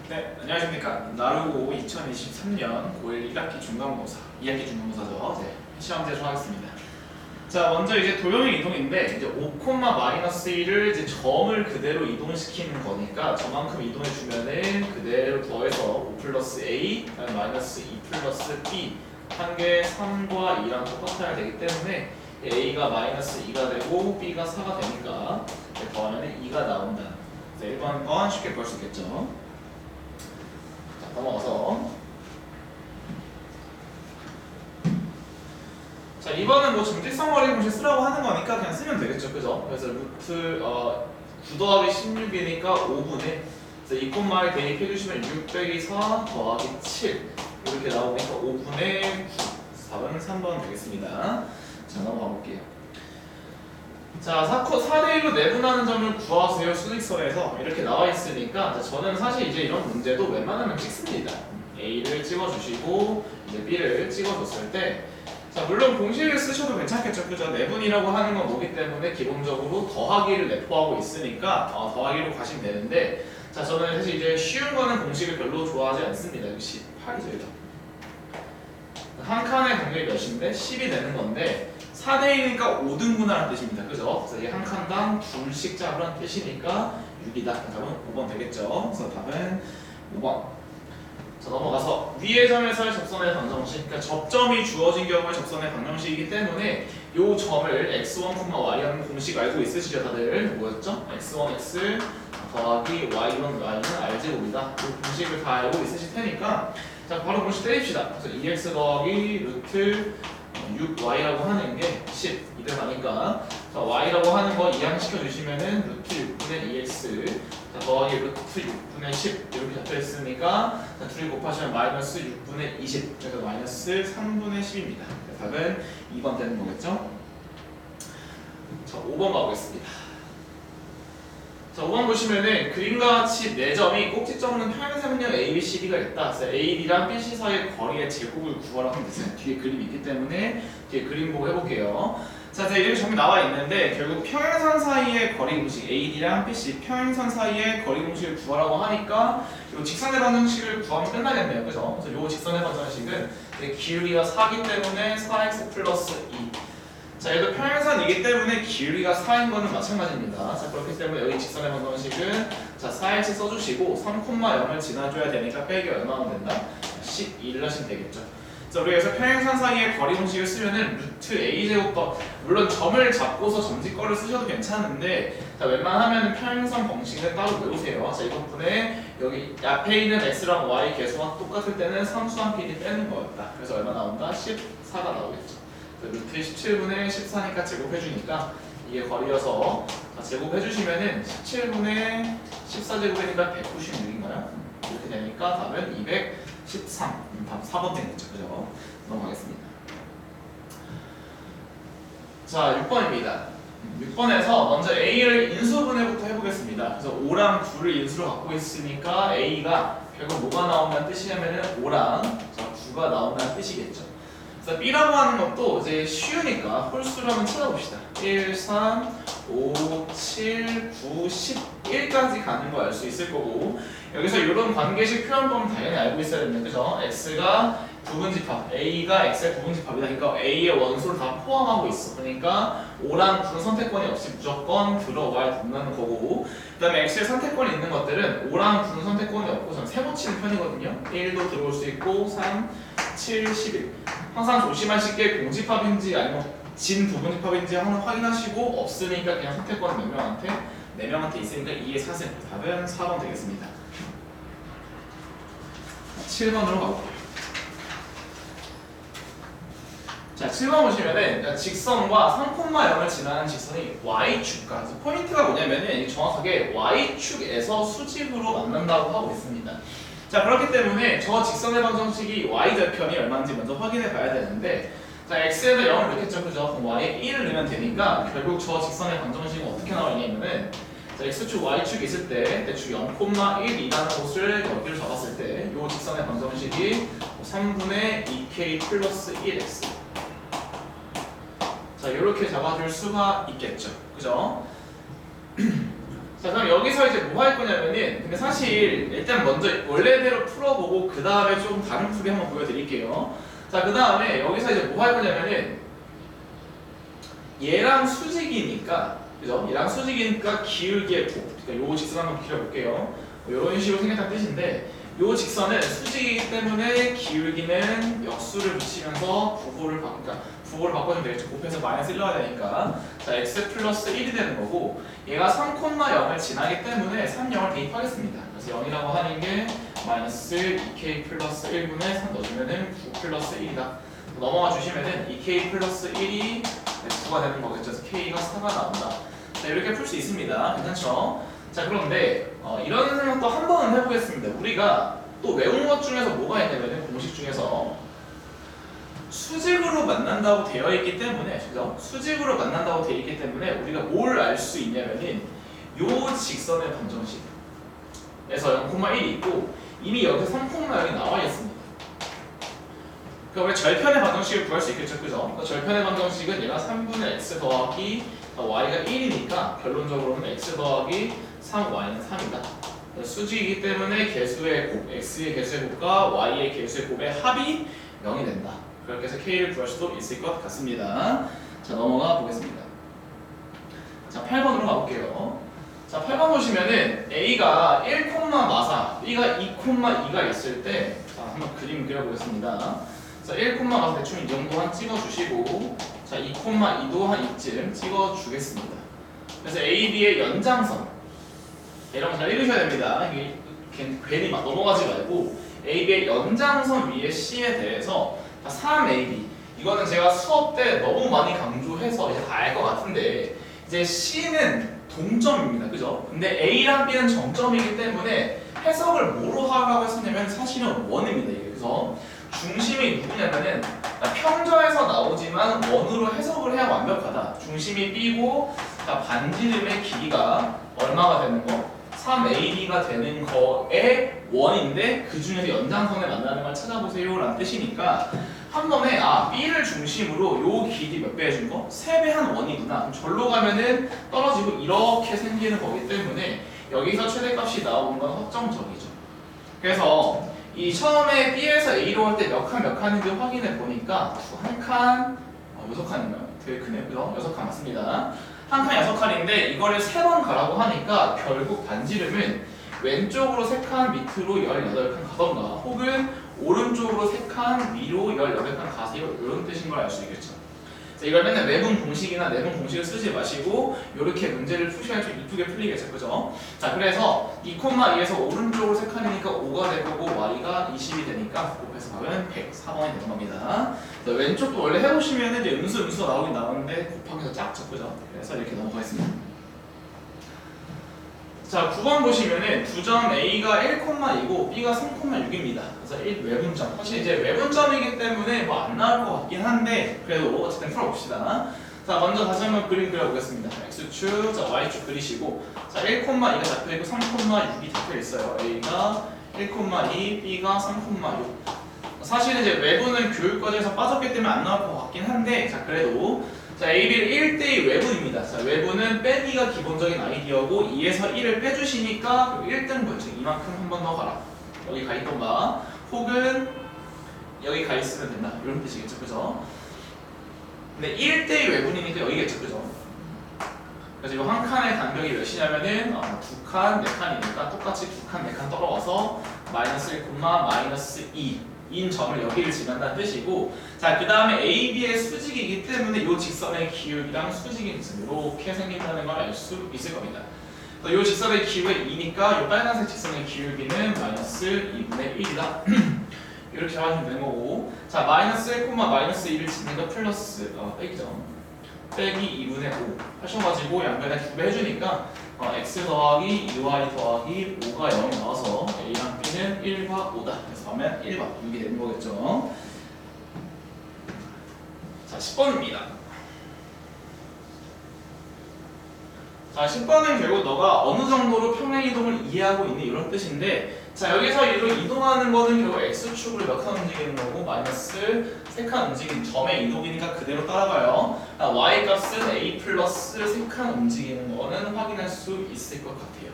네, 안녕하십니까. 나루고 2023년 고1 1학기 중간고사, 2학기 중간고사죠. 네, 시험 제출하겠습니다. 자, 먼저 이제 도형의 이동인데, 이제 5,-1을 이제 점을 그대로 이동시키는 거니까, 저만큼 이동해주면은 그대로 더해서 5 플러스 A, 마이너스 2 플러스 B, 한 개 3과 2랑 똑같아야 되기 때문에, A가 마이너스 2가 되고, B가 4가 되니까, 더하면 2가 나온다. 1번 건 쉽게 볼 수 있겠죠. 넘어가서 자, 이번은 뭐 점직선 거리 공식 쓰라고 하는 거니까 그냥 쓰면 되겠죠, 그죠? 그래서 루트 9 더하기 16이니까 5분의 2콤마를 대입해 주시면 6 빼기 4 더하기 7 이렇게 나오니까 5분의 9 답은 3번 되겠습니다. 자, 넘어가 볼게요. 자, 4대1로 내분하는 점을 구하세요. 수직선에서 이렇게 나와 있으니까 자, 저는 사실 이제 이런 문제도 웬만하면 찍습니다. A를 찍어주시고 이제 B를 찍어줬을 때 자, 물론 공식을 쓰셔도 괜찮겠죠, 그죠? 내분이라고 하는 건 뭐기 때문에 기본적으로 더하기를 내포하고 있으니까 더하기로 가시면 되는데 자, 저는 사실 이제 쉬운 거는 공식을 별로 좋아하지 않습니다. 이거 18이죠, 이거. 한 칸의 간격이 몇인데 10이 되는 건데 4대1이니까 5등분하라는 뜻입니다. 그죠? 그래서 이게 한 칸당 둘씩 잡으라는 뜻이니까 6이다. 답은 5번 되겠죠? 그래서 답은 5번. 자, 넘어가서 위의 점에서의 접선의 방정식, 그러니까 접점이 주어진 경우의 접선의 방정식이기 때문에 이 점을 x1, y라는 공식 알고 있으시죠? 다들 뭐였죠? x1x 더하기 y1, y는 r제곱이다. 이 공식을 다 알고 있으실 테니까 자, 바로 공식 때립시다. 그래서 2x 더하기 루트 6y라고 하는 게 10 이대 가니까 자, y라고 하는 거 이항시켜 주시면은 루트 6분의 2x 자, 더하기 루트 6분의 10 이렇게 잡혀 있으니까 자, 둘이 곱하시면 마이너스 6분의 20 그래서 마이너스 3분의 10입니다. 답은 2번 되는 거겠죠? 자, 5번 가보겠습니다. 자, 5번 보시면은 그림과 같이 4점이 꼭지점은 평행사면형 A, B, C, D가 있다. 그래서 A, B랑 B, C 사이의 거리의 제곱을 구하라고 하면 되세요. 뒤에 그림이 있기 때문에 뒤에 그림 보고 해볼게요. 자, 이렇게 점이 나와 있는데 결국 평행선 사이의 거리 공식 A, D랑 B, C 평행선 사이의 거리 공식을 구하라고 하니까 이 직선의 방정식을 구하면 끝나겠네요. 그죠? 그래서 이 직선의 방정식은 기울기가 4기 때문에 4x 플러스 2 자, 얘도 평행선이기 때문에 기울기가 4인 거는 마찬가지입니다. 자, 그렇기 때문에 여기 직선의 방정식은 자, 4x 써주시고 3,0을 지나줘야 되니까 빼기 얼마나 된다? 12를 하시면 되겠죠. 자, 우리 여기서 평행선 사이의 거리 공식을 쓰면은 루트 a제곱 더 물론 점을 잡고서 점직거를 쓰셔도 괜찮은데 자, 웬만하면 평행선 방식은 따로 외우세요. 자, 이 덕분에 여기 앞에 있는 x랑 y 개수가 똑같을 때는 상수한 PD 빼는 거였다. 그래서 얼마 나온다? 14가 나오겠죠. 루트 17분의 14니까 제곱해주니까 이게 거리여서 제곱해주시면은 17분의 14제곱이니까 196인가요? 이렇게 되니까 답은 213 답 4번 되겠죠. 그죠? 넘어가겠습니다. 자, 6번입니다. 6번에서 먼저 A를 인수분해부터 해보겠습니다. 그래서 5랑 9를 인수로 갖고 있으니까 A가 결국 뭐가 나온다는 뜻이냐면은 5랑 9가 나온다는 뜻이겠죠. B라고 하는 것도 이제 쉬우니까 홀수를 한번 찾아봅시다. 1, 3, 5, 7, 9, 11까지 가는 거 알 수 있을 거고 여기서 이런 관계식 표현법은 당연히 알고 있어야 됩니다. 그죠? X가 부분집합, A가 X의 부분집합이다. 그러니까 A의 원소를 다 포함하고 있어. 그러니까 5랑 9는 선택권이 없이 무조건 들어와야 된다는 거고 그 다음에 X의 선택권이 있는 것들은 5랑 9는 선택권이 없고 저는 세모 치는 편이거든요. 1도 들어올 수 있고 3, 7, 11 항상 조심하실 게 공집합인지 아니면 진 부분집합인지 항상 확인하시고 없으니까 그냥 선택권은 몇 명한테? 4명한테 있으니까 2의 4승 답은 4번 되겠습니다. 7번으로 가볼게요. 자, 7번 보시면은 직선과 3,0을 지나는 직선이 Y축과 그래서 포인트가 뭐냐면은 정확하게 Y축에서 수직으로 만난다고 하고 있습니다. 자, 그렇기 때문에 저 직선의 방정식이 y절편이 얼마인지 먼저 확인해 봐야 되는데 자, x에다 0을 넣겠죠, 그죠? 그럼 y에 1을 넣으면 되니까 결국 저 직선의 방정식은 어떻게 나오냐면은 자, x축, y축이 있을 때 대충 0,1이라는 곳을 여기를 잡았을 때 이 직선의 방정식이 3분의 2k 플러스 1x 자, 이렇게 잡아줄 수가 있겠죠, 그죠? 자, 그럼 여기서 이제 뭐 할 거냐면은, 근데 사실 일단 먼저 원래대로 풀어보고 그 다음에 좀 다른 풀이 한번 보여드릴게요. 자, 그 다음에 여기서 이제 뭐 할 거냐면은, 얘랑 수직이니까, 그죠? 얘랑 수직이니까 기울기의 곱, 그러니까 요 직선 한번 그려볼게요. 이런 식으로 생겼다는 뜻인데, 요 직선은 수직이기 때문에 기울기는 역수를 붙이면서 부호를 바꿔주면 되겠죠. 곱해서 마이너스 1 넣어야 되니까. 자, x 플러스 1이 되는 거고, 얘가 3,0을 지나기 때문에 3, 0을 대입하겠습니다. 그래서 0이라고 하는 게 마이너스 2k 플러스 1분의 3 넣어주면은 9 플러스 1이다. 넘어가 주시면은 2k 플러스 1이 9가 되는 거겠죠. 그래서 k가 4가 나온다. 자, 이렇게 풀 수 있습니다. 괜찮죠? 자, 그런데 이런 생각도 한 번은 해보겠습니다. 우리가 또 외운 것 중에서 뭐가 있냐면 공식 중에서 수직으로 만난다고 되어 있기 때문에, 그죠? 수직으로 만난다고 되어 있기 때문에 우리가 뭘 알 수 있냐면은 요 직선의 방정식에서 0,1이 있고 이미 여기서 3,0이 나와 있습니다. 그러니까 우리 절편의 방정식을 구할 수 있겠죠, 그죠? 그러니까 절편의 방정식은 얘가 3분의 x 더하기 y가 1이니까 결론적으로는 x 더하기 3y는 3이다. 수직이기 때문에 개수의 곱, x의 개수의 곱과 y의 개수의 곱의 합이 0이 된다. 그렇게 해서 k를 구할 수도 있을 것 같습니다. 자, 넘어가 보겠습니다. 자, 8번으로 가볼게요. 자, 8번 보시면은 a가 1,4, b가 2,2가 있을 때, 자, 한번 그림 그려보겠습니다. 자, 1,4 대충 이 정도 한 찍어주시고, 자, 2,2도 한 이쯤 찍어주겠습니다. 그래서 AB의 연장선, 이런 거 잘 읽으셔야 됩니다. 이게 괜히 막 넘어가지 말고 AB의 연장선 위에 C에 대해서 3AB, 이거는 제가 수업 때 너무 많이 강조해서 이제 다 알 것 같은데, 이제 C는 동점입니다, 그죠? 근데 A랑 B는 정점이기 때문에 해석을 뭐로 하라고 했었냐면 사실은 원입니다. 이게. 그래서 중심이 누구냐면은 평저에서 나오지만 원으로 해석을 해야 완벽하다. 중심이 B고 반지름의 길이가 얼마가 되는 거? 3AB가 되는 거의 원인데 그 중에서 연장선에 만나는 걸 찾아보세요 라는 뜻이니까 한 번에 B를 중심으로 요 길이 몇 배 해준 거? 3배 한 원이구나. 그럼 절로 가면은 떨어지고 이렇게 생기는 거기 때문에 여기서 최대값이 나오는 건 확정적이죠. 그래서 이 처음에 B에서 A로 할 때 몇 칸인지 확인해 보니까 한 칸, 6칸인가요? 되게 크네요. 그죠? 6칸 맞습니다. 한 칸 6칸인데 이거를 3번 가라고 하니까 결국 반지름은 왼쪽으로 3칸 밑으로 18칸 가던가 혹은 오른쪽으로 3칸 위로 18칸 가세요 이런 뜻인 걸 알 수 있겠죠. 이걸 맨날 외분 공식이나 내분 공식을 쓰지 마시고 이렇게 문제를 푸셔야 좀 이쁘게 풀리겠죠, 그죠? 자, 그래서 2,2에서 오른쪽으로 3칸이니까 5가 될 거고 y가 20이 되니까 곱해서 답은 104번이 되는 겁니다. 왼쪽도 원래 해보시면 이제 음수가 나오긴 나오는데 곱하기가 작죠, 그죠? 그래서 이렇게 넘어가겠습니다. 자, 9번 보시면은 두 점 A가 1,2고 B가 3,6입니다. 그래서 1 외분점. 사실 이제 외분점이기 때문에 뭐 안 나올 것 같긴 한데 그래도 어쨌든 풀어봅시다. 자, 먼저 다시 한번 그림 그려보겠습니다. X축, 자, Y축 그리시고, 자, 1,2가 잡혀있고 3,6이 잡혀있어요. A가 1,2, B가 3,6. 사실은 이제 외분은 교육과정에서 빠졌기 때문에 안 나올 것 같긴 한데, 자, 그래도 자, AB를 1대2 외분입니다. 자, 외분은 빼기가 기본적인 아이디어고 2에서 1을 빼주시니까 1등 즉 이만큼 한 번 더 가라. 여기 가 있던가 혹은 여기 가 있으면 된다. 이런 뜻이겠죠, 그죠? 근데 1대2 외분이니까 여기겠죠, 그죠? 그래서 이 한 칸의 간격이 몇이냐면은 두 칸, 네 칸이니까 똑같이 두 칸, 네 칸 떨어가서 마이너스 1, 마이너스 2 인 점을 여기를 지난다는 뜻이고, 자, 그 다음에 AB의 수직이기 때문에 이 직선의 기울기랑 수직인 이렇게 생긴다는 걸 알 수 있을 겁니다. 이 직선의 기울기가 2니까 이 빨간색 직선의 기울기는 마이너스 2분의 1이다. 이렇게 잡아주면 되는 거고, 자, 마이너스 1, 마이너스 2를 짓는 거 플러스 빼기죠. 빼기 2분의 5 하셔가지고 양변에 2배 해주니까 x 더하기 2y 더하기 5가 0이 나와서 a랑 b는 1과 5다. 그래서 하면 1과 6이 되는 거겠죠. 자, 10번입니다. 자, 10번은 결국 너가 어느 정도로 평행 이동을 이해하고 있는 이런 뜻인데, 자, 여기서 이동하는 거는 결국 x축으로 몇 칸 움직이는 거고 마이너스 3칸 움직이는 점의 이동이니까 그대로 따라가요. y 값은 a 플러스 3칸 움직이는 거는 확인할 수 있을 것 같아요.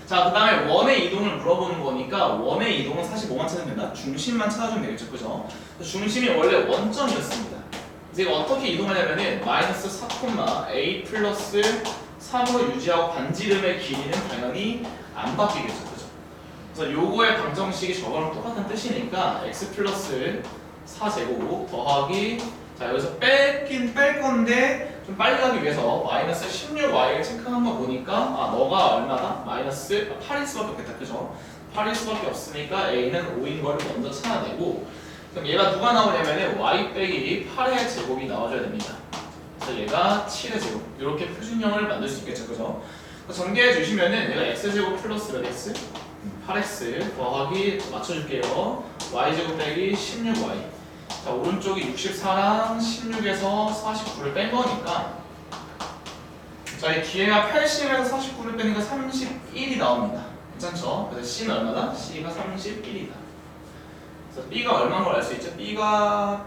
자, 그 다음에 원의 이동을 물어보는 거니까 원의 이동은 사실 뭐만 찾으면 된다? 중심만 찾아주면 되겠죠, 그죠? 중심이 원래 원점이었습니다. 이제 어떻게 이동하냐면은 마이너스 4, a 플러스 3으로 유지하고 반지름의 길이는 당연히 안 바뀌겠죠, 그죠? 그래서 요거의 방정식이 저거랑 똑같은 뜻이니까 x 플러스 4제곱 더하기, 자 여기서 뺄긴 뺄 건데 좀 빨리 가기 위해서 마이너스 16y를 체크한 거 보니까 너가 얼마다? 마이너스 8일 수밖에 없겠다, 그죠? 8일 수밖에 없으니까 a는 5인 걸 먼저 찾아내고, 그럼 얘가 누가 나오냐면은 y 빼기 8의 제곱이 나와줘야 됩니다. 그래서 얘가 7의 제곱, 이렇게 표준형을 만들 수 있겠죠, 그죠? 전개해 주시면은 얘가 x제곱 플러스 몇 x? 8x 더하기, 맞춰줄게요. y제곱 빼기 16y. 자, 오른쪽이 64랑 16에서 49를 뺀 거니까, 자, 이 뒤에가 80에서 49를 빼니까 31이 나옵니다. 괜찮죠? 그래서 c는 얼마다? c가 31이다. 그래서 b가 얼마인 걸 알 수 있죠? b가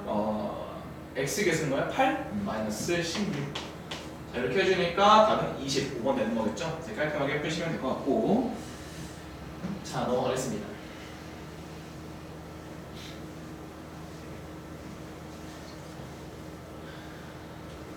x가 쓴 거야? 8? 마이너스 16. 자, 이렇게 해주니까 답은 25번 되는 거겠죠? 이제 깔끔하게 푸시면 될 것 같고, 자, 넘어가겠습니다.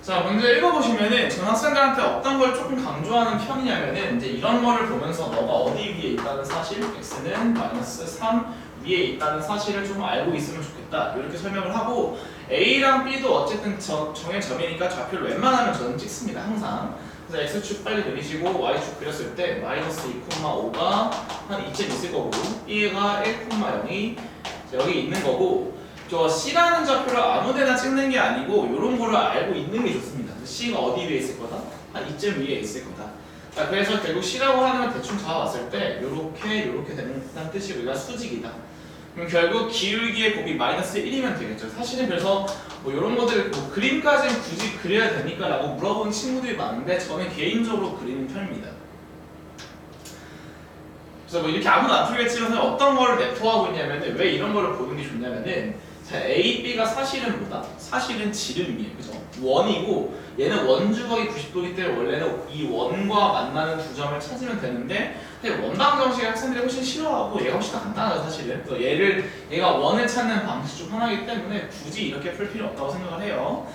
자, 문제 읽어보시면은 전 학생들한테 어떤 걸 조금 강조하는 편이냐면은 이제 이런 거를 보면서 너가 어디 위에 있다는 사실, x는 마이너스 3 위에 있다는 사실을 좀 알고 있으면 좋겠다, 이렇게 설명을 하고, a랑 b도 어쨌든 정의 점이니까 좌표를 웬만하면 저는 찍습니다, 항상. 그래서 x축 빨리 그리시고 y축 그렸을 때 마이너스 2,5가 한 2쯤 있을 거고, b가 1,0이 여기 있는 거고, 저 C라는 좌표를 아무데나 찍는 게 아니고 이런 거를 알고 있는 게 좋습니다. C가 어디 위에 있을 거다? 한 이쯤 위에 있을 거다. 자, 그래서 결국 C라고 하는 걸 대충 잡아봤을 때 요렇게 된다는 뜻이 우리가 수직이다. 그럼 결국 기울기의 곱이 마이너스 1이면 되겠죠. 사실은 그래서 뭐 이런 것들 뭐 그림까지는 굳이 그려야 됩니까? 라고 물어보는 친구들이 많은데 저는 개인적으로 그리는 편입니다. 그래서 뭐 이렇게 아무도 안 풀겠지만 어떤 거를 내포하고 있냐면은, 왜 이런 거를 보는 게 좋냐면은, 자, A, B가 사실은 뭐다? 사실은 지름이에요, 그죠? 원이고 얘는 원주각이 90도이기 때문에 원래는 이 원과 만나는 두 점을 찾으면 되는데, 사실 원당 정식을 학생들이 훨씬 싫어하고 얘가 훨씬 간단하죠, 사실은. 그래서 얘가 원을 찾는 방식 중 하나이기 때문에 굳이 이렇게 풀 필요 없다고 생각을 해요.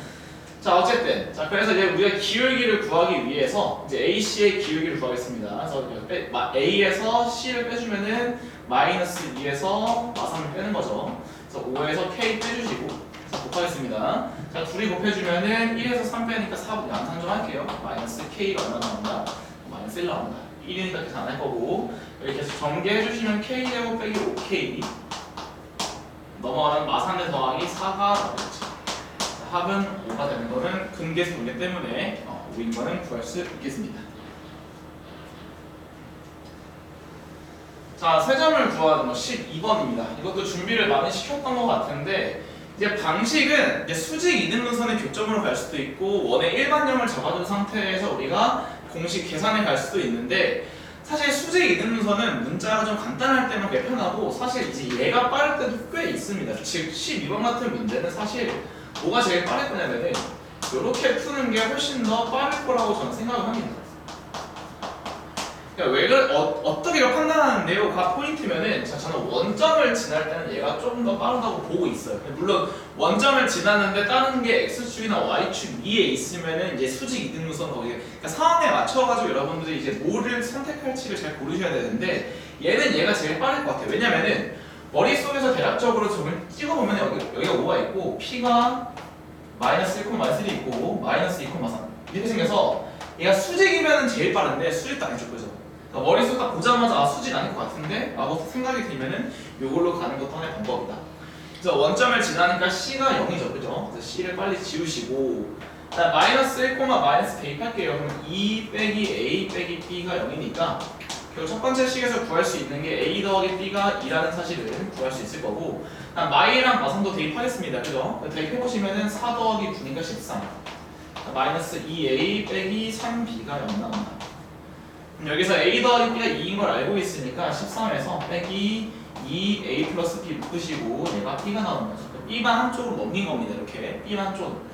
자, 어쨌든 그래서 이제 우리가 기울기를 구하기 위해서 이제 AC의 기울기를 구하겠습니다. 그래서 A에서 C를 빼주면은 마이너스 2에서 마삼을 빼는 거죠. 그래서 5에서 K 빼주시고, 자, 곱하겠습니다. 자, 둘이 곱해주면은 1에서 3 빼니까 4 양산 좀 할게요. 마이너스 K가 얼마 나온다? 마이너스 1 나온다. 1이니까 계산 안 할 거고, 이렇게 해서 전개해주시면 K제곱 빼기 5K 넘어가는 마산의 더하기 4가 나오겠죠. 합은 5가 되는 거는 근계수이기 때문에 5인 거는 구할 수 있겠습니다. 자, 세 점을 구하는 거 12번입니다. 이것도 준비를 많이 시켰던 것 같은데, 이제 방식은 이제 수직 이등분선의 교점으로 갈 수도 있고 원의 일반점을 잡아둔 상태에서 우리가 공식 계산에 갈 수도 있는데, 사실 수직 이등분선은 문자가 좀 간단할 때만 꽤 편하고, 사실 이제 얘가 빠를 때도 꽤 있습니다. 즉 12번 같은 문제는 사실 뭐가 제일 빠를 거냐면은 이렇게 푸는 게 훨씬 더 빠를 거라고 저는 생각을 합니다. 그러니까 어떻게 이걸 판단하는데요가 포인트면은, 저는 원점을 지날 때는 얘가 조금 더 빠르다고 보고 있어요. 물론 원점을 지나는데 다른 게 x축이나 y축 위에 있으면은 이제 수직 이등분선 거기, 그러니까 상황에 맞춰가지고 여러분들이 이제 뭐를 선택할지를 잘 고르셔야 되는데, 얘가 제일 빠를 것 같아요. 왜냐면은 머릿속에서 대략적으로 점을 찍어보면 여기가 5가 있고 p가 마이너스 1, 마이너스 1이 있고 마이너스 2, 3 이렇게 생겨서 얘가 수직이면 제일 빠른데 수직도 아니죠, 그죠? 그러니까 머릿속 딱 보자마자 수직 아닐 것 같은데 라고 생각이 들면은 요걸로 가는 것도 하나의 방법이다. 그래서 원점을 지나니까 C가 0이죠, 그죠? 그래서 C를 빨리 지우시고, 마이너스 1, 마이너스 대입할게요. 그럼 2 빼기 A 빼기 B가 0이니까 결국 첫 번째 식에서 구할 수 있는 게 A 더하기 B가 2라는 사실을 구할 수 있을 거고, 마이랑 마산도 대입하겠습니다, 그죠? 대입해보시면은 4 더하기 9니까 13, 마이너스 2A 빼기 3B가 0 나온다. 여기서 a 더하기 b가 2인 걸 알고 있으니까 13에서 빼기 2a 플러스 b 묶으시고 얘가 b가 나오는 거죠. b만 한쪽으로 넘긴 겁니다. 이렇게 b만 한쪽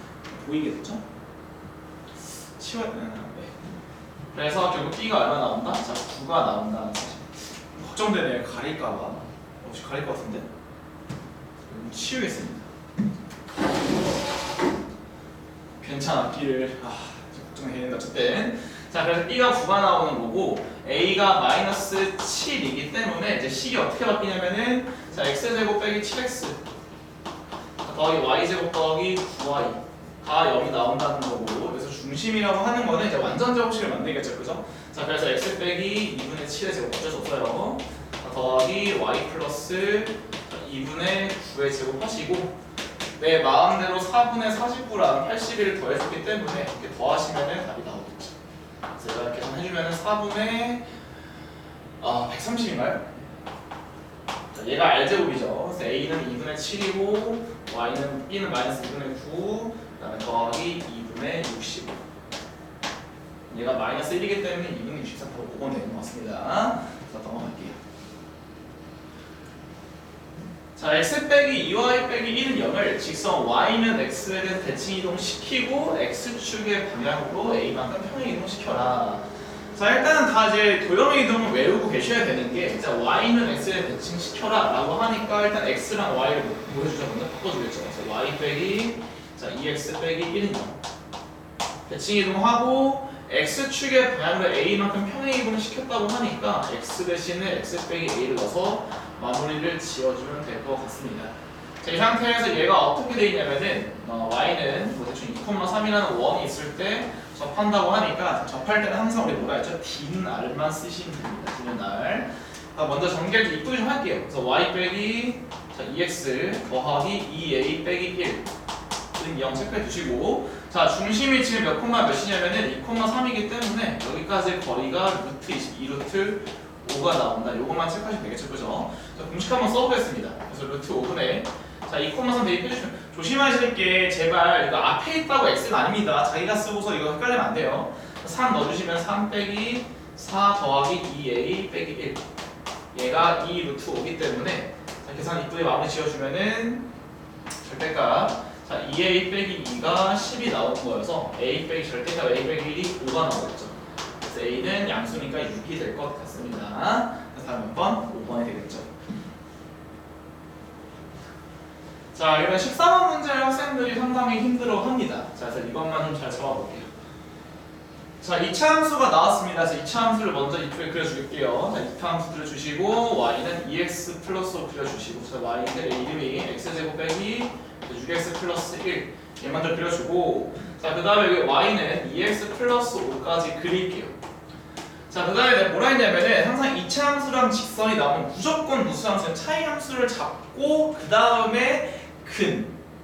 보이겠죠? 네. 그래서 결국 b가 얼마 나온다? 자, 9가 나온다는 사실. 걱정되네. 가릴까봐. 혹시 가릴 것 같은데? 치우겠습니다. 괜찮아. b를 걱정되는데 어쨌든. 자, 그래서 b가 9가 나오는 거고 a가 마이너스 7이기 때문에 이제 식이 어떻게 바뀌냐면은 자, x제곱 빼기 7x 더하기 y제곱 더하기 9y 다 0이 나온다는 거고, 그래서 중심이라고 하는 거는 이제 완전 제곱식을 만들겠죠, 그죠? 자, 그래서 x 빼기 2분의 7의 제곱 어쩔 수 없어요. 더하기 y 플러스 2분의 9의 제곱 하시고 내 마음대로 4분의 49랑 81을 더해줬기 때문에 이렇게 더하시면은 답이 나오겠죠. 그래서 이렇게 계산해주면은 4분의 130인가요? 얘가 r제곱이죠. 그래서 a는 2분의 7이고 y는 b는 마이너스 2분의 9 그다음에 더하기 2분의 65 얘가 마이너스 1이기 때문에 2분의 64%로 보건 되는 것 같습니다. 자, 넘어갈게요. 자, x 빼기 2y 빼기 1은 0을 직선 y는 x에 대해서 대칭 이동시키고 x축의 방향으로 a만큼 평행 이동시켜라. 자, 일단은 다 이제 도형 이동을 외우고 계셔야 되는 게 자, y는 x에 대칭시켜라 라고 하니까 일단 x랑 y를 뭐 해주죠? 먼저 바꿔주겠죠. 그래서 y 빼기 자, 2x 빼기 1은 0 대칭 이동하고 x축의 방향으로 a만큼 평행 이동을 시켰다고 하니까 x 대신에 x 빼기 a를 넣어서 마무리를 지어주면 될 것 같습니다. 자, 이 상태에서 얘가 어떻게 돼 있냐면은 y는 뭐 대충 2,3이라는 원이 있을 때 접한다고 하니까 접할 때는 항상 우리 뭐라 했죠? D는 R만 쓰시면 됩니다. D는 R. 먼저 전개를 이쁘게 좀 할게요. 그래서 y 빼기 자, 2x 더하기 2a 빼기 1 0 체크해 두시고 자, 중심이 지금 몇 콤마 몇이냐면은 2,3이기 때문에 여기까지 거리가 루트 22 루트 5가 나온다. 요것만 체크하시면 되겠죠, 그죠? 자, 공식 한번 써보겠습니다. 그래서 루트 5분의 자, 2,3 대입해주시면 조심하실 게 제발 이거 앞에 있다고 x는 아닙니다. 자기가 쓰고서 이거 헷갈리면 안 돼요. 3 넣어주시면 3 빼기 4 더하기 2a 빼기 1 얘가 2 루트 5기 때문에 자, 계산 이쁘게 마무리 지어주면은 절대값 자, 2a 빼기 2가 10이 나오는 거여서 a 빼기 절대값 a 빼기 1이 5가 나오겠죠. 그래서 a는 양수니까 6이 될 것 같습니다. 그래서 다음 몇 번? 5번이 되겠죠. 자, 이번 14번 문제를 학생들이 상당히 힘들어합니다. 자, 그래서 이것만 좀 잘 잡아볼게요. 자, 2차 함수가 나왔습니다. 그래서 2차 함수를 먼저 이쪽에 그려줄게요. 자, 2차 함수들을 주시고 y는 2x 플러스로 그려주시고 자, y는 이름이 x제곱 빼기 6x 플러스 1 얘 먼저 그려주고 자, 그 다음에 여기 y는 2x 플러스 5까지 그릴게요. 자, 그 다음에 내가 뭐라 했냐면은 항상 2차 함수랑 직선이 나오면 무조건 무수 함수는 차이 함수를 잡고 그 다음에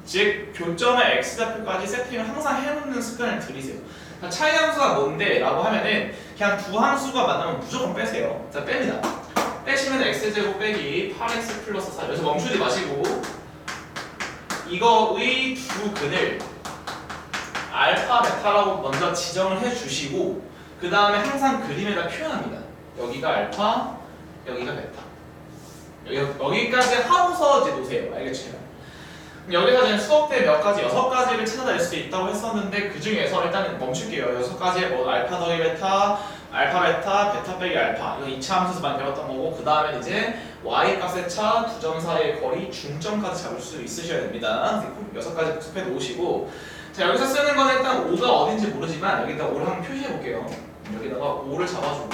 즉 교점의 x좌표까지 세팅을 항상 해놓는 습관을 들이세요. 자, 차이 함수가 뭔데? 라고 하면은 그냥 두 함수가 만나면 무조건 빼세요. 자, 뺍니다. 빼시면 x제곱 빼기 8x 플러스 4 여기서 멈추지 마시고 이거의 두 근을 알파, 베타라고 먼저 지정을 해주시고 그 다음에 항상 그림에다 표현합니다. 여기가 알파, 여기가 베타. 여기까지 하고서 이제 놓으세요. 알겠죠? 여기서 이제 수업 때 몇 가지, 6가지를 찾아낼 수 있다고 했었는데 그 중에서 일단 멈출게요. 6가지에 뭐 알파 더하기 베타, 알파 베타, 베타 빼기 알파 이거 2차 함수에서만 배웠던 거고 그 다음에 이제 y 값의 차 두 점 사이의 거리 중점까지 잡을 수 있으셔야 됩니다. 6가지 복습해 놓으시고 자, 여기서 쓰는 건 일단 5가 어딘지 모르지만 여기다 5를 한번 표시해 볼게요. 여기다가 5를 잡아주고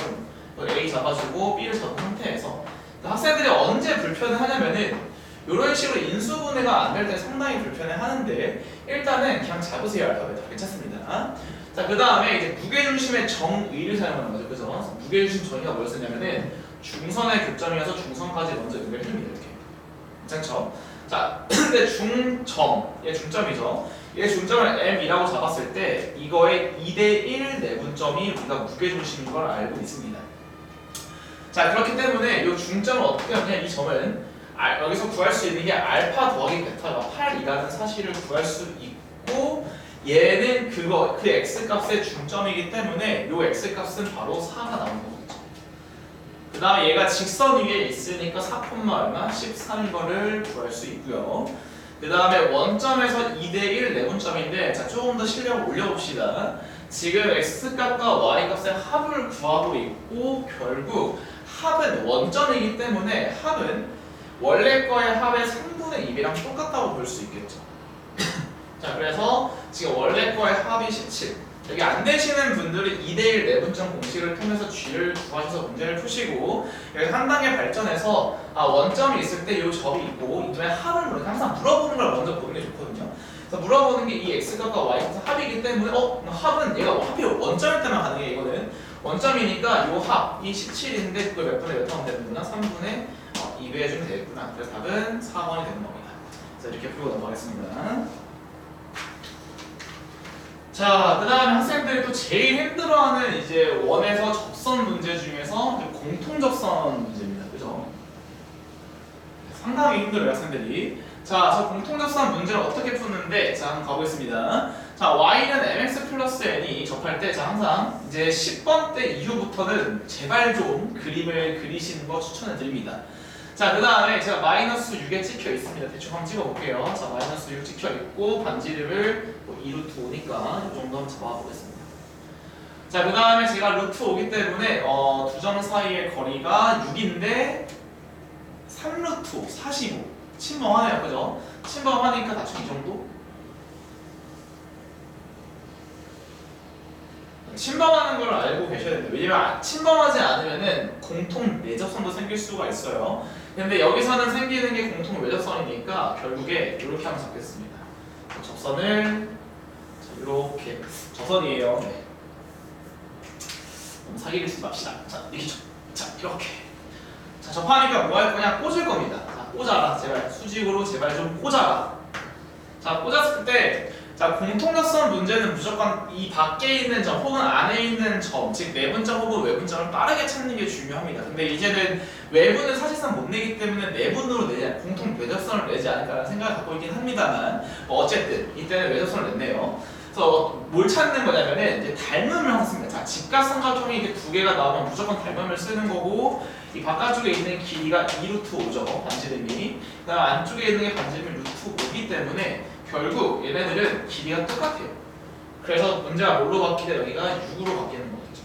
A 잡아주고 B를 잡은 상태에서 학생들이 언제 불편을 하냐면은 이런 식으로 인수분해가 안 될 때 상당히 불편해 하는데 일단은 그냥 잡으세요. 알파벳 괜찮습니다. 자, 그 다음에 이제 무게중심의 정의를 사용하는 거죠. 그래서 무게중심 정의가 뭐였었냐면은 중선의 교점이어서 중선까지 먼저 연결해줍니다. 이렇게 괜찮죠? 자, 근데 중점, 얘 중점이죠. 얘 중점을 M이라고 잡았을 때 이거의 2대1 내분점이 우리가 무게중심인 걸 알고 있습니다. 자, 그렇기 때문에 이 중점을 어떻게 하느냐, 이 점은 여기서 구할 수 있는 게 알파 더하기 베타가 8이라는 사실을 구할 수 있고 얘는 그 x값의 중점이기 때문에 이 x값은 바로 4가 나오는 거거든요. 그 다음에 얘가 직선 위에 있으니까 4, 얼마? 13이거를 구할 수 있고요. 그 다음에 원점에서 2대1 내분점인데 자 조금 더 실력을 올려봅시다. 지금 x값과 y값의 합을 구하고 있고 결국 합은 원점이기 때문에 합은 원래 거의 합의 3분의 2랑 똑같다고 볼 수 있겠죠. 자 그래서 지금 원래 거의 합이 17. 여기 안 되시는 분들은 2대1 내분점 공식을 통해서 g를 구하셔서 문제를 푸시고 여기 한 단계 발전해서 원점이 있을 때 이 점이 있고 이번에 합을 모르니까 항상 물어보는 걸 먼저 보는 게 좋거든요. 그래서 물어보는 게 이 x값과 y값의 합이기 때문에 합은 얘가 합이 원점일 때만 가능해. 이거는 원점이니까 이 합, 이 17인데 그걸 몇 분의 몇 하면 되는구나? 3분의 2배 해주면 되겠구나. 그래서 답은 4번이 되는 겁니다. 자 이렇게 풀고 넘어가겠습니다. 자, 그 다음에 학생들이 또 제일 힘들어하는 이제 원에서 접선 문제 중에서 공통접선 문제입니다. 그죠? 상당히 힘들어요, 학생들이. 자, 저 공통접선 문제를 어떻게 푸는데, 자, 한번 가보겠습니다. 자, y는 mx 플러스 n이 접할 때, 자, 항상 이제 10번 때 이후부터는 제발 좀 그림을 그리시는 거 추천해 드립니다. 자, 그 다음에 제가 마이너스 6에 찍혀 있습니다. 대충 한번 찍어볼게요. 자, 마이너스 6 찍혀 있고, 반지름을 2루트 5니까 이 정도 한번 잡아보겠습니다. 자, 그 다음에 제가 루트 5기 때문에 두 점 사이의 거리가 6인데 3루트 5, 45. 침범하네요, 그죠? 침범하니까 대충 이 정도? 침범하는 걸 알고 계셔야 됩니다. 왜냐면 침범하지 않으면은 공통 내접선도 생길 수가 있어요. 근데 여기서는 생기는 게 공통 외접선이니까 결국에 이렇게 한번 잡겠습니다. 접선을 이렇게 접선이에요. 네. 너무 사기를 쓰지 맙시다. 자, 이렇게 자 이렇게. 자 접하니까 뭐 할 거냐? 꽂을 겁니다. 자 꽂아라 제발 수직으로 제발 좀 꽂아라. 자 꽂았을 때. 자, 공통접선 문제는 무조건 이 밖에 있는 점 혹은 안에 있는 점, 즉 내분점 혹은 외분점을 빠르게 찾는 게 중요합니다. 근데 이제는 외분을 사실상 못 내기 때문에 내분으로 내지 공통 외접선을 내지 않을까라는 생각을 갖고 있긴 합니다만 어쨌든 이때는 외접선을 냈네요. 그래서 뭘 찾는 거냐면은 이제 닮음을 항상 씁니다. 자, 직각삼각형이 이렇게 두 개가 나오면 무조건 닮음을 쓰는 거고 이 바깥쪽에 있는 길이가 2루트 5죠. 반지름이. 그다음 안쪽에 있는 게 반지름이 루트 5이기 때문에 결국 얘네들은 길이가 똑같아요. 그래서 문제가 뭘로 바뀌냐 여기가 6으로 바뀌는 거겠죠.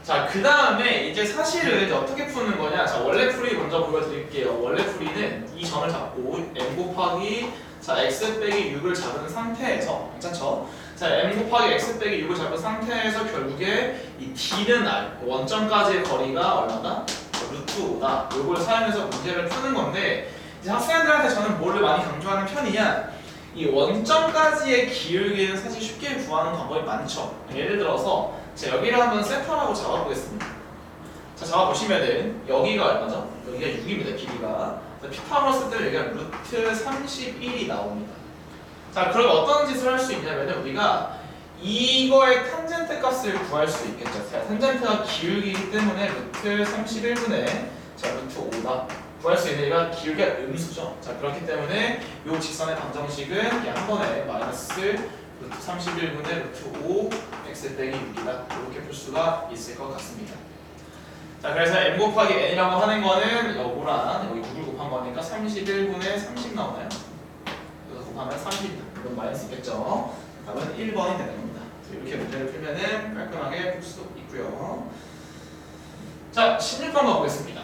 자, 그 다음에 이제 사실은 이제 어떻게 푸는 거냐. 자, 원래 풀이 먼저 보여드릴게요. 원래 풀이는 이 점을 잡고 m 곱하기 자 x 빼기 6을 잡은 상태에서 괜찮죠? 자, m 곱하기 x 빼기 6을 잡은 상태에서 결국에 이 d는 r 원점까지의 거리가 얼마다? 루트 5다. 이걸 사용해서 문제를 푸는 건데 이제 학생들한테 저는 뭐를 많이 강조하는 편이냐 이 원점까지의 기울기는 사실 쉽게 구하는 방법이 많죠. 예를 들어서 자, 여기를 한번 세타라고 잡아보겠습니다. 자, 잡아보시면은 여기가 얼마죠? 여기가 6입니다. 길이가. 자, 피타고라스 때는 여기가 루트 31이 나옵니다. 자, 그럼 어떤 짓을 할 수 있냐면은 우리가 이거의 탄젠트 값을 구할 수 있겠죠. 자, 탄젠트가 기울기이기 때문에 루트 31분의 자, 루트 5다. 구할 수 있는 얘가 기울기가 음수죠. 자, 그렇기 때문에 이 직선의 방정식은 그냥 한 번에 마이너스 루트 31분의 루트 5 x 빼기 6이다. 이렇게 풀 수가 있을 것 같습니다. 자, 그래서 m 곱하기 n이라고 하는 거는 요거랑 여기 6을 곱한 거니까 31분의 30 나오나요? 그래서 곱하면 30이다. 이건 마이너스 있겠죠. 답은 1번이 되는 겁니다. 이렇게 문제를 풀면은 깔끔하게 풀 수 있고요. 자, 16번 가보겠습니다.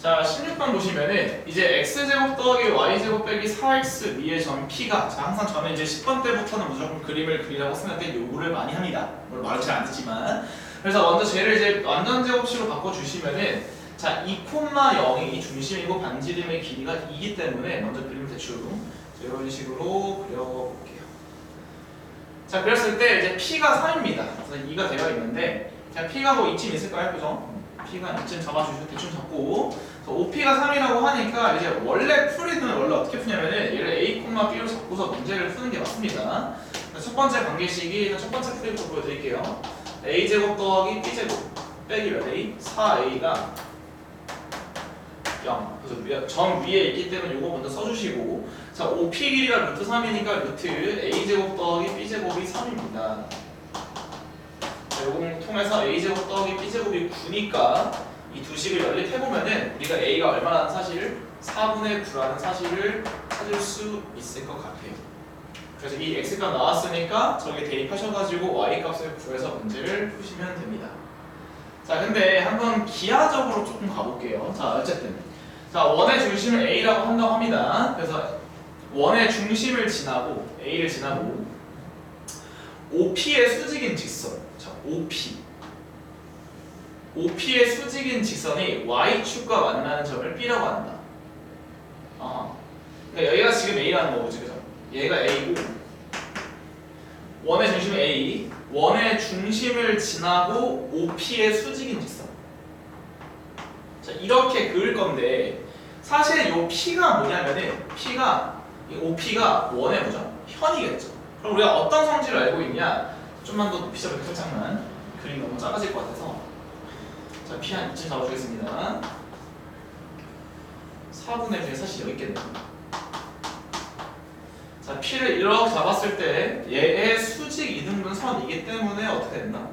자, 16번 보시면은 이제 x제곱 더하기 y제곱 빼기 4x 위의 점 p가 자, 항상 저는 이제 10번 때부터는 무조건 그림을 그리라고 쓰는데 요구를 많이 합니다. 물론 말을 잘 안 듣지만 그래서 먼저 쟤를 이제 완전 제곱식으로 바꿔주시면은 자, 2,0이 중심이고 반지름의 길이가 2이기 때문에 먼저 그림 대충 이런 식으로 그려볼게요. 자, 그랬을 때 이제 p가 3입니다. 그래서 2가 되어 있는데 그냥 p가 뭐 이쯤 있을까요? 그죠? p가 이쯤 잡아주시고 대충 잡고 OP가 3이라고 하니까 이제 원래 풀이는 원래 어떻게 푸냐면은 얘를 A, B로 잡고서 문제를 푸는 게 맞습니다. 첫 번째 관계식이 첫 번째 풀이부터 보여드릴게요. A제곱 더하기 B제곱 빼기 몇 A? 4A가 0. 그래서 점 위에 있기 때문에 이거 먼저 써주시고 자, OP 길이가 루트 3이니까 루트 A제곱 더하기 B제곱이 3입니다. 자, 요거 통해서 A제곱 더하기 B제곱이 9니까 이 두 식을 연립해보면은 우리가 A가 얼마라는 사실을 4분의 9라는 사실을 찾을 수 있을 것 같아요. 그래서 이 X가 나왔으니까 저게 대입하셔가지고 Y 값을 구해서 문제를 푸시면 됩니다. 자, 근데 한번 기하적으로 조금 가볼게요. 자, 어쨌든 자, 원의 중심을 A라고 한다고 합니다. 그래서 원의 중심을 지나고 A를 지나고 OP의 수직인 직선, 자, OP의 수직인 직선이 Y축과 만나는 점을 B라고 한다. 그러니까 여기가 지금 A라는 거지, 그죠? 얘가 A고 원의 중심이 A, 원의 중심을 지나고 OP의 수직인 직선. 자, 이렇게 그을 건데 사실 이 P가 뭐냐면은 이 OP가 원의 뭐죠? 현이겠죠. 그럼 우리가 어떤 성질을 알고 있냐? 좀만 더 높이 잡을게요. 살짝만. 그림이 너무 작아질 것 같아서. 자, P 한 이쯤 잡아주겠습니다. 4분의 1에 사실 여기 있겠네요. 자, P를 이렇게 잡았을 때 얘의 수직 이등분 선이기 때문에 어떻게 된다?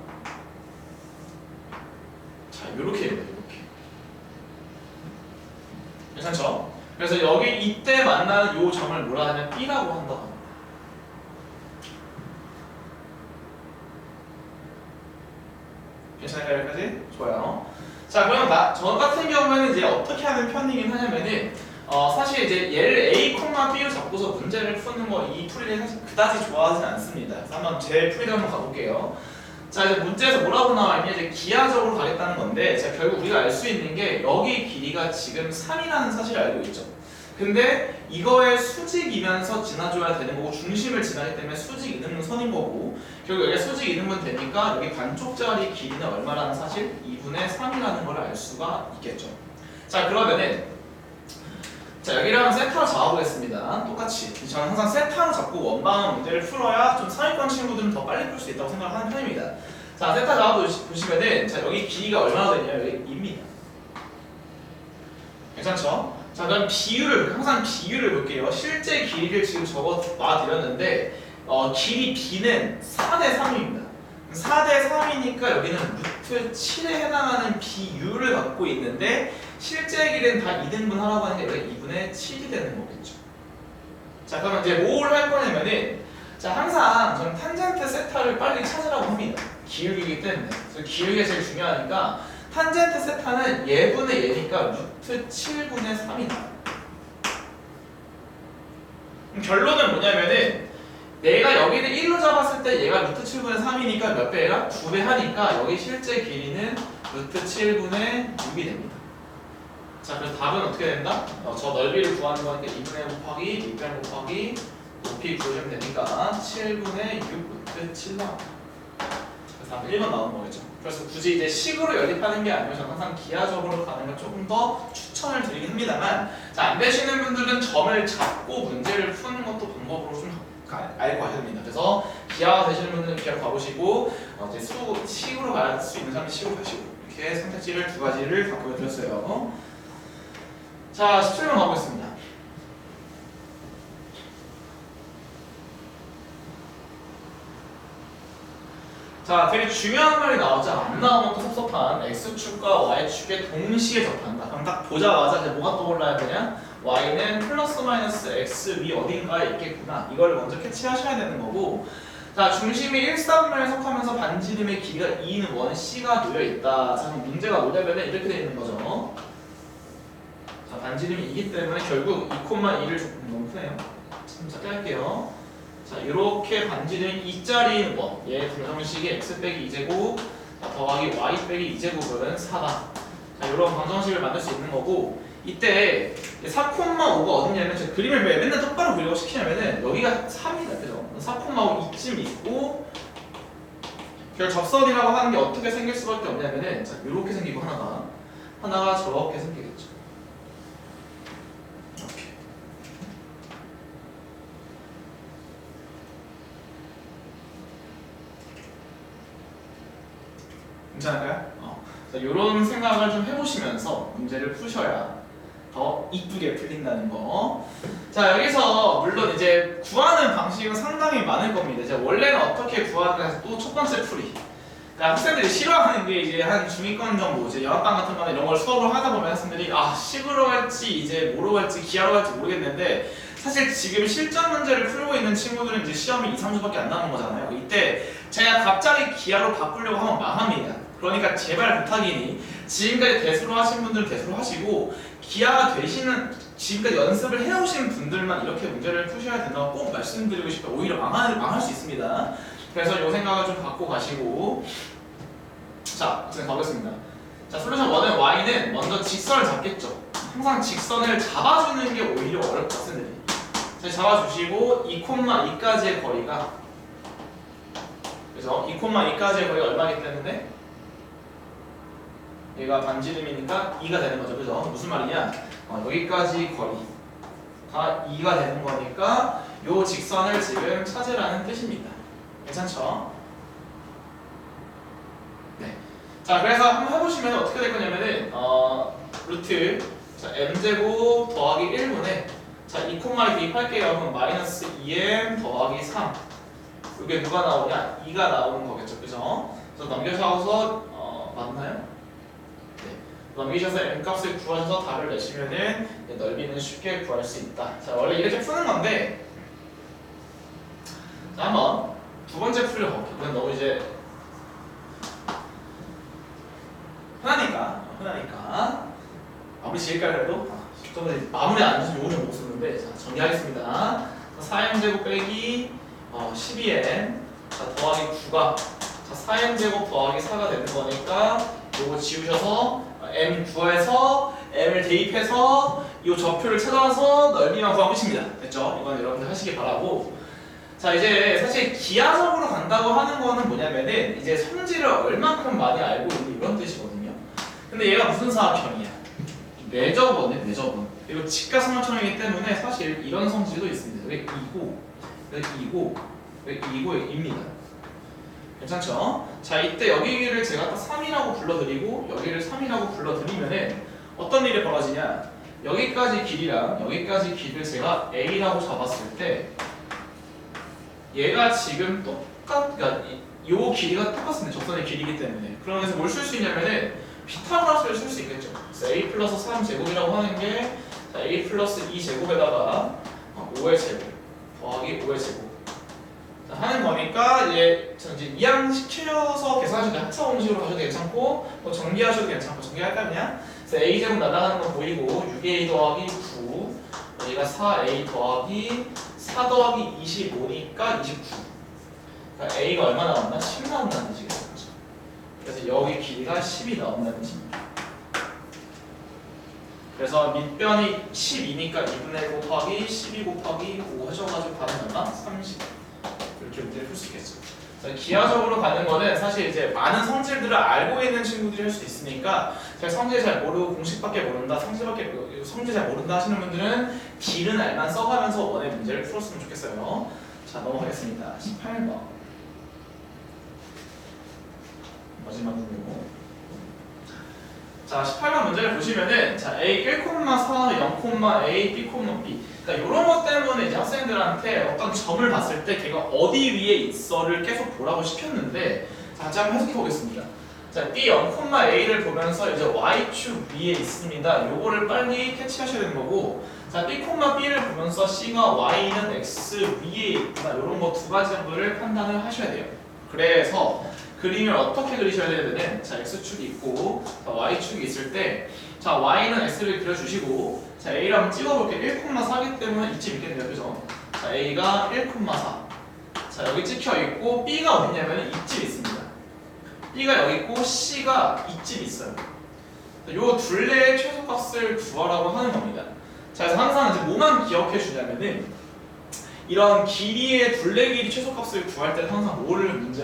자, 이렇게 됩니다. 이렇게. 괜찮죠? 그래서 여기 이때 만나는 이 점을 뭐라 하냐면 B라고 한다고 합니다. 괜찮을까요? 여기까지? 좋아요. 자, 그럼 저 같은 경우에는 이제 어떻게 하는 편이긴 하냐면은 사실 이제 얘를 A, B로 잡고서 문제를 푸는 거 이 풀이를 사실 그다지 좋아하진 않습니다. 그래서 한번 제 풀이를 한번 가볼게요. 자, 이제 문제에서 뭐라고 나와있냐? 이제 기하적으로 가겠다는 건데, 자, 결국 우리가 알 수 있는 게 여기 길이가 지금 3이라는 사실을 알고 있죠. 근데 이거의 수직이면서 지나줘야 되는 거고 중심을 지나기 때문에 수직 이등분 선인 거고 결국 여기가 수직 이등분 되니까 여기 반쪽짜리 길이는 얼마라는 사실? 2분의 3이라는 걸 알 수가 있겠죠. 자, 그러면은 자, 여기를 한번 세타로 잡아보겠습니다. 똑같이 저는 항상 세타로 잡고 원방은 문제를 풀어야 좀 상위권 친구들은 더 빨리 풀 수 있다고 생각하는 편입니다. 자, 세타 잡아보시면은 자, 여기 길이가 얼마나 되냐? 여기 2입니다. 괜찮죠? 자, 그럼 항상 비율을 볼게요. 실제 길이를 지금 적어놔드렸는데 길이 B는 4대 3입니다. 4대 3이니까 여기는 루트 7에 해당하는 비율을 갖고 있는데 실제 길이는 다 2등분 하라고 하는 게 여기가 2분의 7이 되는 거겠죠. 자, 그러면 이제 뭘 할 거냐면은 자, 항상 저는 탄젠트 세타를 빨리 찾으라고 합니다. 기울기이기 때문에. 그래서 기울기가 제일 중요하니까 탄젠트 세타는 얘분의 얘니까 루트 7분의 3이다. 그럼 결론은 뭐냐면은 내가 여기를 1로 잡았을 때 얘가 루트 7분의 3이니까 몇 배야? 2배 하니까 여기 실제 길이는 루트 7분의 6이 됩니다. 자, 그래서 답은 어떻게 된다? 저 넓이를 구하는 거니까 2분의 곱하기 2분의 곱하기 높이 구해주면 되니까 7분의 6 루트 7 나옵니다. 그래서 답은 1번 나오는 거겠죠. 그래서 굳이 이제 식으로 연립하는 게 아니고 저는 항상 기하적으로 가는 걸 조금 더 추천을 드리긴 합니다만 자, 안 되시는 분들은 점을 잡고 문제를 푸는 것도 방법으로 좀 알고 가셔야 됩니다. 그래서 기하가 되시는 분들은 기하로 가보시고 이제 식으로 갈 수 있는 사람은 식으로 가시고 이렇게 선택지를 두 가지를 다 보여드렸어요. 자, 17번 가보겠습니다. 자, 되게 중요한 말이 나오죠. 안 나오면 또 섭섭한 X축과 Y축에 동시에 접한다. 그럼 딱 보자마자 이제 뭐가 떠올라야 되냐? Y는 플러스 마이너스 X 위 어딘가에 있겠구나. 이걸 먼저 캐치하셔야 되는 거고 자, 중심이 1,3에 속하면서 반지름의 길이가 2인 원 C가 놓여있다. 자, 그럼 문제가 뭐냐면은 이렇게 되어 있는 거죠. 자, 반지름이 2이기 때문에 결국 2,2를 조금 너무 크네요. 좀 작게 할게요. 자, 이렇게 반지름이 2짜리인 원. 얘 방정식이 x 빼기 2제곱 더하기 y 빼기 2제곱은 4다. 자, 이런 방정식을 만들 수 있는 거고 이때 4,5가 어딨냐면 제가 그림을 왜 맨날 똑바로 그리고 시키냐면은 여기가 3이다. 그죠? 4,5 이쯤 있고 결국 접선이라고 하는 게 어떻게 생길 수밖에 없냐면은 자, 이렇게 생기고 하나가 저렇게 생기겠죠. 이렇게. 괜찮을까요? 이런 생각을 좀 해보시면서 문제를 푸셔야 더 이쁘게 풀린다는 거. 자, 여기서 물론 이제 구하는 방식은 상당히 많을 겁니다. 이제 원래는 어떻게 구하는가 또 첫 번째 풀이. 그러니까 학생들이 싫어하는 게 이제 한 중위권 정도 이제 영합방 같은 거나 이런 걸 수업을 하다 보면 학생들이 식으로 할지 이제 뭐로 할지 기하로 할지 모르겠는데 사실 지금 실전 문제를 풀고 있는 친구들은 이제 시험이 2, 3주밖에 안 남은 거잖아요. 이때 제가 갑자기 기하로 바꾸려고 하면 망합니다. 그러니까 제발 부탁이니 지금까지 대수로 하신 분들은 대수로 하시고 기하가 되시는 지금까지 연습을 해오신 분들만 이렇게 문제를 푸셔야 된다고 꼭 말씀드리고 싶어요. 오히려 망할 수 있습니다. 그래서 이 생각을 좀 갖고 가시고 자, 지금 가보겠습니다. 자, 솔루션 1은 y는 먼저 직선을 잡겠죠. 항상 직선을 잡아주는 게 오히려 어렵다, 학생들이. 자, 잡아주시고 2,2까지의 거리가 그래서 2,2까지의 거리가 얼마이기 때문에 얘가 반지름이니까 2가 되는 거죠. 그죠? 무슨 말이냐? 여기까지 거리가 2가 되는 거니까 요 직선을 지금 찾으라는 뜻입니다. 괜찮죠? 네. 자, 그래서 한번 해보시면 어떻게 될 거냐면은 루트 자, m제곱 더하기 1분의 자, 2콤마를 대입할게요. 그럼 마이너스 2m 더하기 3 이게 누가 나오냐? 2가 나오는 거겠죠. 그죠? 그래서 넘겨서 맞나요? 네. 넘기셔서 m값을 구하셔서 답을 내시면은 넓이는 쉽게 구할 수 있다. 자, 원래 이렇게 푸는 건데 자, 한번 두 번째 풀을 가볼게요. 이건 너무 이제 흔하니까 마무리 지을까요 그래도? 좀 마무리 안 해서 요거는 못 쓰는데 자, 정리하겠습니다. 4m제곱 빼기 12m 자, 더하기 9가 자, 4m제곱 더하기 4가 되는 거니까 요거 지우셔서 m 구해서 m을 대입해서 이 좌표를 찾아서 넓이만 구하면 끝입니다. 됐죠? 이건 여러분들 하시기 바라고 자, 이제 사실 기하적으로 간다고 하는 거는 뭐냐면은 이제 성질을 얼만큼 많이 알고 있는 이런 뜻이거든요. 근데 얘가 무슨 사각형이야? 내접원이에요, 내접원. 그리고 직각삼각형이기 때문에 사실 이런 성질도 있습니다. 여기 2고, 여기 2고, 여기 2고, 여기입니다. 괜찮죠? 자, 이때 여기를 제가 딱 3이라고 불러드리고 여기를 3이라고 불러드리면은 어떤 일이 벌어지냐? 여기까지 길이랑 여기까지 길이를 제가 A라고 잡았을 때 얘가 지금 그러니까 요 길이가 똑같습니다. 적선의 길이기 때문에. 그러면서 뭘 쓸 수 있냐면은 피타고라스를 쓸 수 있겠죠. 그래서 a 플러스 3제곱이라고 하는 게 자, a 플러스 2제곱에다가 5의 제곱 더하기 5의 제곱 자, 하는 거니까 얘 이제 이항시켜서 계산하셔도 돼. 합차 공식으로 하셔도 괜찮고 뭐 정리하셔도 괜찮고 정리할까 그냥? 그래서 a 제곱 날아가는 거 보이고 6a 더하기 9 여기가 4a 더하기 4 더하기 25니까 29 그러니까 a가 얼마 나왔나? 10 나온다는 뜻이겠죠. 그래서 여기 길이가 10이 나온다는 뜻입니다. 그래서 밑변이 12니까 2분의 1 곱하기 12 곱하기 5 하셔가지고 답은 얼마? 30 이렇게 문제를 풀 수 있겠죠. 기하적으로 가는 거는 사실 이제 많은 성질들을 알고 있는 친구들이 할 수 있으니까 제가 성질 잘 모르고 공식밖에 모른다, 성질 잘 모른다 하시는 분들은 D는 R만 써가면서 원의 문제를 풀었으면 좋겠어요. 자, 넘어가겠습니다. 18번 마지막 부분이고 자, 18번 문제를 보시면은 자, A 1,4, 0, A, B, B 그러니까 이런 것 때문에 이제 학생들한테 어떤 점을 봤을 때 걔가 어디 위에 있어를 계속 보라고 시켰는데 자, 같이 한번 해석해 보겠습니다. 자, B 0,A를 보면서 이제 Y축 위에 있습니다. 요거를 빨리 캐치하셔야 되는 거고 자, B, B를 보면서 C가 Y는 X 위에 있구나 이런 거 두 가지 정도를 판단을 하셔야 돼요. 그래서 그림을 어떻게 그리셔야 되냐면 자, X축이 있고 자, Y축이 있을 때 자, Y는 X를 그려주시고 자, A를 한번 찍어볼게요. 1,4기 때문에 이쯤 있겠네요. 그죠? 자, A가 1,4 자, 여기 찍혀있고 B가 어디냐면 이쯤 있습니다. B가 여기 있고 C가 이쯤 있어요. 요 둘레의 최소값을 구하라고 하는 겁니다. 자, 그래서 항상 이제 뭐만 기억해 주냐면은 이런 길이의 둘레 길이 최소값을 구할 때는 항상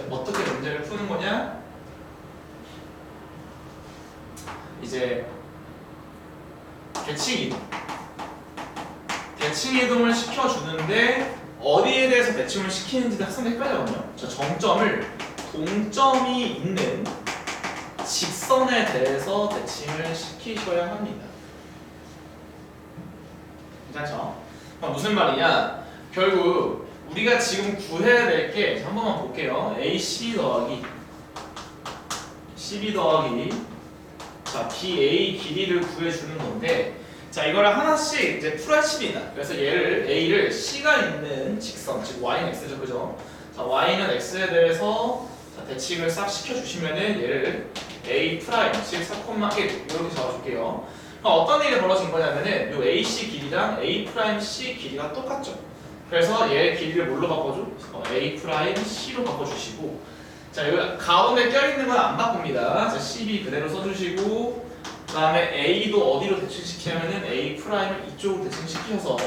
어떻게 문제를 푸는 거냐? 이제 대칭 이동을 시켜주는데 어디에 대해서 대칭을 시키는지 학생들 헷갈리거든요. 자, 정점을 동점이 있는 직선에 대해서 대칭을 시키셔야 합니다. 괜찮죠? 그럼 무슨 말이냐? 결국 우리가 지금 구해야 될 게 한 번만 볼게요. AC 더하기 CB 더하기 자 BA 길이를 구해주는 건데 자 이거를 하나씩 이제 풀어칩니다. 그래서 얘를 A를 C가 있는 직선 즉 Y는 X죠, 그죠? 자 Y는 X에 대해서 자, 대칭을 싹 시켜주시면은 얘를 A 프라임 즉 4,1 이렇게 잡아줄게요. 그럼 어떤 일이 벌어진 거냐면은 요 AC 길이랑 A 프라임 C 길이가 똑같죠. 그래서 얘 길이를 뭘로 바꿔줘? A 프라임 C로 바꿔주시고 자 여기 가운데 껴있는 건 안 바꿉니다. 자 CB 그대로 써주시고 그 다음에 A도 어디로 대칭시키냐면은 A 프라임을 이쪽으로 대칭시켜서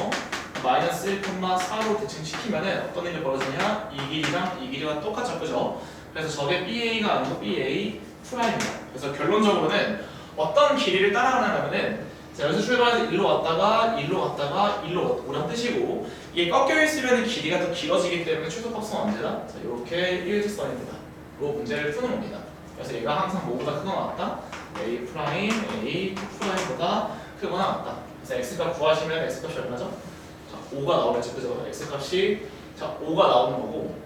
마이너스 1,4로 대칭시키면은 어떤 일이 벌어지냐? 이 길이랑 이 길이가 똑같죠, 그죠? 그래서 저게 BA가 아니고 BA 프라임이다. 그래서 결론적으로는 어떤 길이를 따라가냐면은 자 여기서 출발해서 일로 왔다가 일로 왔다가 일로 오란 뜻이고 이게 꺾여 있으면 길이가 더 길어지기 때문에 최소값은 언제다? 자 이렇게 일직선이 되다. 로 문제를 푸는 겁니다. 그래서 얘가 항상 뭐보다 크거나 같다? A 프라임, A 프라임보다 크거나 같다. 그래서 x값 구하시면 x값이 얼마죠? 자 5가 나오겠죠, 그죠? x값이 자 5가 나오는 거고.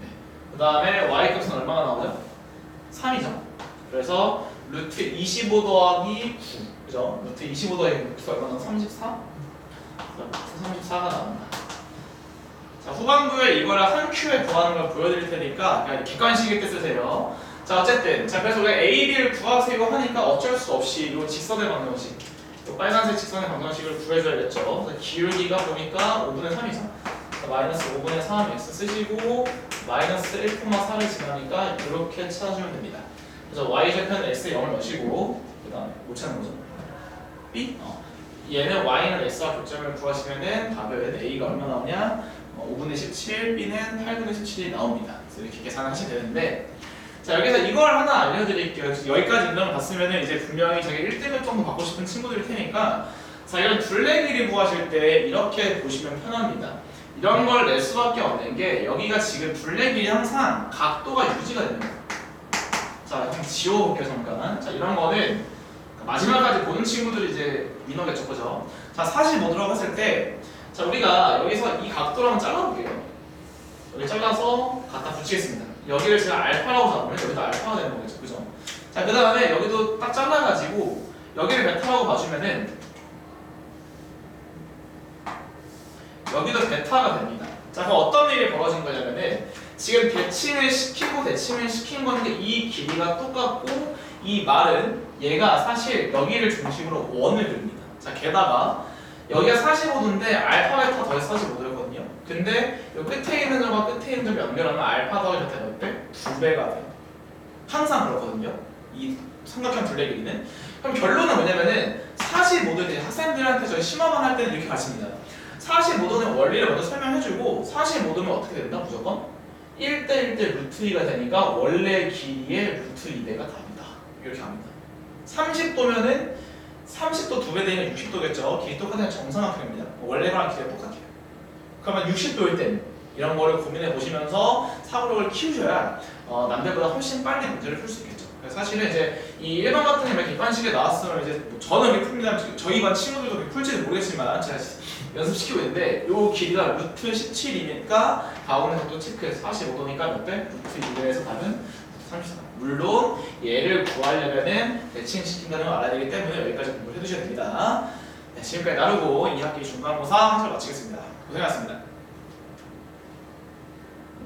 네. 그 다음에 y값은 얼마가 나오죠? 3이죠. 그래서 루트 25 더하기 9, 그죠? 루트 25 더하기 9가 얼마나? 34? 루트 34가 나온다. 자, 후반부에 이거를 한 큐에 구하는 걸 보여드릴 테니까 그냥 객관식일 때 쓰세요. 자 어쨌든 자 그래서 우리가 A, B를 구하세요 하니까 어쩔 수 없이 이 직선의 방정식 이 빨간색 직선의 방정식을 구해줘야겠죠. 그래서 기울기가 보니까 5분의 3이죠. 자, 마이너스 5분의 3 x 쓰시고 마이너스 1,4를 지나니까 이렇게 찾아주면 됩니다. 그래서 y좌표는 x에 0을 넣으시고 그 다음에 못 찾는 거죠. B? 얘는 y는 x와 교점을 구하시면은 답은 a가 얼마 나오냐? 5분의 17, b는 8분의 17이 나옵니다. 그래서 이렇게 계산을 하시면 되는데 자 여기서 이걸 하나 알려드릴게요. 여기까지 인정을 봤으면은 이제 분명히 자기 1등급 정도 받고 싶은 친구들일 테니까 자 이런 둘레 길이 구하실 때 이렇게 보시면 편합니다. 이런 걸 낼 수밖에 없는 게 여기가 지금 둘레 길이 항상 각도가 유지가 되는 거예요. 자 한번 지워볼게요 잠깐. 자 이런 거는 마지막까지 보는 친구들이 이제 민호겠죠, 그죠? 자 45도라고 했을 때 자 우리가 여기서 이 각도를 한번 잘라볼게요. 여기 잘라서 갖다 붙이겠습니다. 여기를 제가 알파라고 잡으면 여기도 알파가 되는 거겠죠, 그죠? 자 그 다음에 여기도 딱 잘라가지고 여기를 베타라고 봐주면은 여기도 베타가 됩니다. 자 그럼 어떤 일이 벌어진 거냐면은 지금 대칭을 시킨 건데 이 길이가 똑같고 이 말은 얘가 사실 여기를 중심으로 원을 그립니다. 자 게다가 여기가 45도인데 알파 베타 더해서 45도였거든요. 근데 이 끝에 있는 점과 끝에 있는 점 연결하면 알파 더하기 베타 몇 배? 2배가 돼요. 항상 그렇거든요. 이 삼각형 둘레 길이는. 그럼 결론은 뭐냐면은 45도 학생들한테 저희 심화반 할 때는 이렇게 가르칩니다. 45도는 원리를 먼저 설명해주고 45도면 어떻게 된다? 무조건 1대 1대 루트 2가 되니까 원래 길이의 루트 2배가 답이다. 이렇게 합니다. 30도면은 30도 2배 되면 60도겠죠. 길이 똑같은 정삼각형입니다. 원래랑 길이가 똑같아요. 그러면 60도일 땐 이런 거를 고민해 보시면서 사고력을 키우셔야 남들보다 훨씬 빨리 문제를 풀 수 있겠죠. 그래서 사실은 이제 이 일반 같은 경우에 객관식에 나왔으면 이제 뭐 저는 이렇게 풉니다. 저희 반 친구들도 그렇게 풀지는 모르겠지만 제가 연습시키고 있는데 요 길이가 루트 17이니까 가운데 각도 체크해서 45도니까 몇 배? 루트 2배에서 답은 34. 물론 얘를 구하려면은 대칭시킨다는 걸 알아야 되기 때문에 여기까지 공부를 해두셔야 됩니다. 네, 지금까지 나르고 2학기 중간고사 한 절 마치겠습니다. 고생하셨습니다.